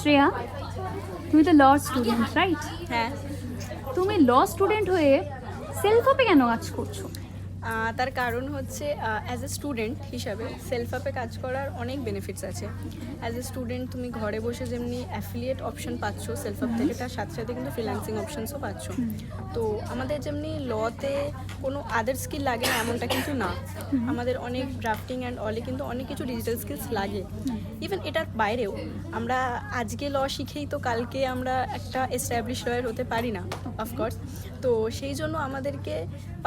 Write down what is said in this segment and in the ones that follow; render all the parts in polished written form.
শ্রেয়া, তুমি তো law student, right? হ্যাঁ, তুমি ল স্টুডেন্ট হয়ে সেলফ হেল্পে কেন কাজ করছো? তার কারণ হচ্ছে অ্যাজ এ স্টুডেন্ট হিসাবে সেলফ আপে কাজ করার অনেক বেনিফিটস আছে। অ্যাজ এ স্টুডেন্ট তুমি ঘরে বসে যেমনি অ্যাফিলিয়েট অপশন পাচ্ছ সেলফ আপ থেকে, তার সাথে সাথে কিন্তু ফ্রিল্যান্সিং অপশনসও পাচ্ছ। তো আমাদের যেমনি লতে কোনো আদার স্কিল লাগে না এমনটা কিন্তু না, আমাদের অনেক ড্রাফটিং অ্যান্ড অলে কিন্তু অনেক কিছু ডিজিটাল স্কিলস লাগে। ইভেন এটার বাইরেও আমরা আজকে ল শিখেই তো কালকে আমরা একটা এস্টাবলিশ লয়ার হতে পারি না, অফকোর্স। তো সেই জন্য আমাদেরকে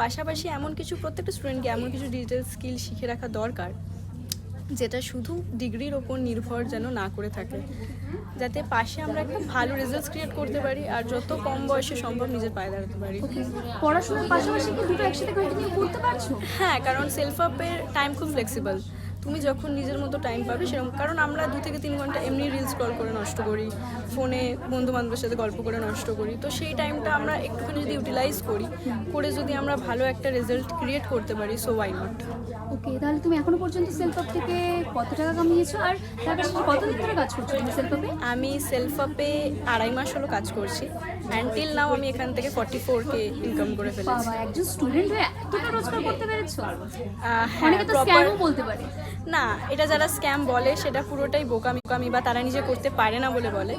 পাশাপাশি এমন কিছু, প্রত্যেকটা স্টুডেন্টকে এমন কিছু ডিজিটাল স্কিল শিখে রাখা দরকার যেটা শুধু ডিগ্রির ওপর নির্ভর যেন না করে থাকে, যাতে পাশে আমরা একটা ভালো রেজাল্টস ক্রিয়েট করতে পারি আর যত কম বয়সে সম্ভব নিজের পায়ে দাঁড়াতে পারি। পড়াশোনার পাশাপাশি কি দুটো একসাথে কন্টিনিউ করতে পারছো? হ্যাঁ, কারণ সেলফ আপের টাইম খুব ফ্লেক্সিবল, তুমি যখন নিজের মতো টাইম পাবে সেরকম। কারণ আমরা 2 থেকে 3 ঘন্টা এমনি রিলস স্ক্রল করে নষ্ট করি, ফোনে বন্ধু বান্ধবের সাথে গল্প করে নষ্ট করি। তো সেই টাইমটা আমরা একটুখানি যদি ইউটিলাইজ করি, করে যদি আমরা ভালো একটা রেজাল্ট ক্রিয়েট করতে পারি, সো ওয়াই নট। ওকে, তাহলে তুমি এখনো পর্যন্ত সেলফ আপ থেকে কত টাকা কামিয়েছো, আর তার পাশাপাশি কতদিন ধরে কাজ করছো তুমি সেলফ আপে? আমি সেলফ আপে 2.5 মাস হলো কাজ করছি, অ্যান্ড টিল নাও আমি এখান থেকে 44K ইনকাম করে ফেলেছি। বাবা, একজন স্টুডেন্ট হয়ে এতটা রোজগার করতে পেরেছো? হ্যাঁ, অনেকে তো প্রপার স্ক্যামও বলতে পারে। না, এটা যারা স্ক্যাম বলে সেটা পুরোটাই বোকামি বা তারা নিজে করতে পারে না বলে বলে।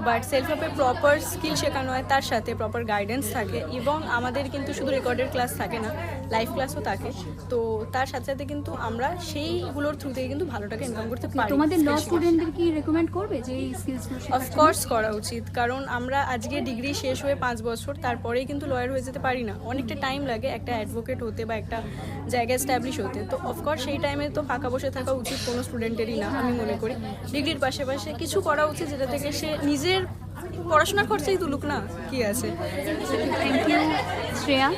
বাট সেলফ আপে প্রপার স্কিল শেখানো হয়, তার সাথে প্রপার গাইডেন্স থাকে, এবং আমাদের কিন্তু শুধু রেকর্ডেড ক্লাস থাকে না, লাইভ ক্লাসও থাকে। তো তার সাথে সাথে কিন্তু আমরা সেইগুলোর থ্রু থেকে কিন্তু ভালো টাকা ইনকাম করতে পারি। তোমাদের ল স্টুডেন্টদের কি রেকমেন্ড করবে যে এই স্কিলসগুলো শেখার জন্য? অফকোর্স করা উচিত, কারণ আমরা আজকে ডিগ্রি শেষ হয়ে 5 বছর তারপরেই কিন্তু লয়ার হয়ে যেতে পারি না, অনেকটা টাইম লাগে একটা অ্যাডভোকেট হতে বা একটা জায়গায় এস্টাবলিশ হতে। তো অফকোর্স সেই টাইমে তো ফাঁকা বসে থাকা উচিত কোনো স্টুডেন্টেরই না, আমি মনে করি। ডিগ্রির পাশাপাশি কিছু করা উচিত যেটা থেকে সে নিজের পড়াশোনার খরচাই তুলুক না, কি আছে। Thank you Shreya.